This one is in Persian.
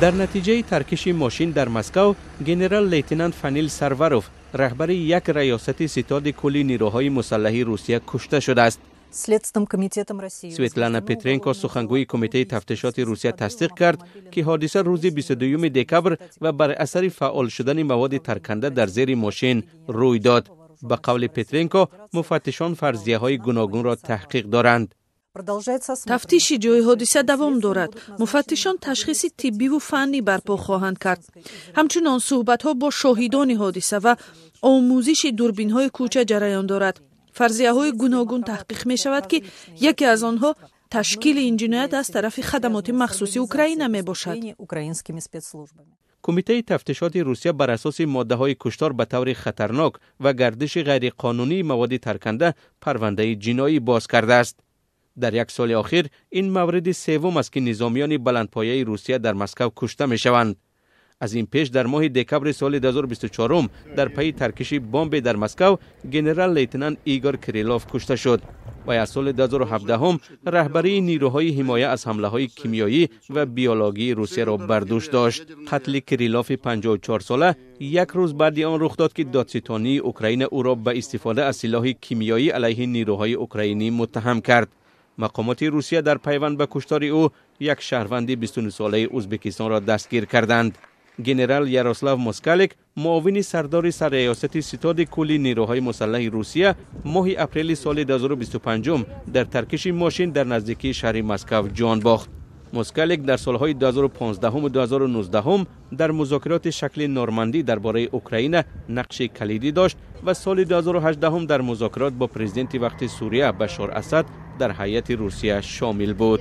در نتیجه ترکش ماشین در مسکو، گنرال لیتنانت فانیل سرواروف رهبر یک ریاست ستاد کلی نیروهای مسلح روسیه کشته شده است. سویتلانا پترنکو سخنگوی کمیته تفتیشات روسیه تصدیق کرد که حادثه روز 22 دکبر و بر اثر فعال شدن مواد ترکنده در زیر ماشین روی داد. به قول پترنکو، مفتشان فرضیه‌های گوناگون را تحقیق دارند. تفتیش جای حادثه دوام دارد. مفتشان تشخیص طبی و فنی برپا خواهند کرد. همچنان صحبت‌ها با شاهدان حادثه و آموزش دوربین‌های کوچه جریان دارد. فرضیه‌های گوناگون تحقیق می‌شود که یکی از آنها تشکیل این جنایت از طرف خدمات مخصوص اوکراین میباشد. کمیته تفتیشات روسیه بر اساس ماده‌های کشتار به طور خطرناک و گردش غیرقانونی مواد ترکنده پرونده جنایی باز کرده است. در یک سال اخیر این مورد سوم است که نظامیان بلندپایه روسیه در مسکو کشته می‌شوند. از این پیش در ماه دکبر سال 2024 در پی ترکش بمب در مسکو، گنرال لیتنانت ایگور کریلوف کشته شد و از سال 2017 رهبری نیروهای حمایت از حمله‌های کیمیایی و بیولوژی روسیه را بر دوش داشت. قتل کریلوف 54 ساله یک روز بعد آن رخ داد که دادستانی اوکراین او را به استفاده از سلاح کیمیایی علیه نیروهای اوکراینی متهم کرد. مقامات روسیه در پیوند به کشتار او یک شهروند 29 ساله ازبکستان را دستگیر کردند. گنرال یاروسلاو موسکالیک، معاون سردار سرریاست ستاد کلی نیروهای مسلح روسیه، ماه اپریل سال 2025 در ترکش ماشین در نزدیکی شهر مسکو جان باخت. موسکالیک در سالهای 2015 و 2019 در مذاکرات شکل نورماندی درباره اوکراین نقش کلیدی داشت و سال 2018 در مذاکرات با پرزیدنت وقت سوریه بشار اسد در هیئت روسیه شامل بود.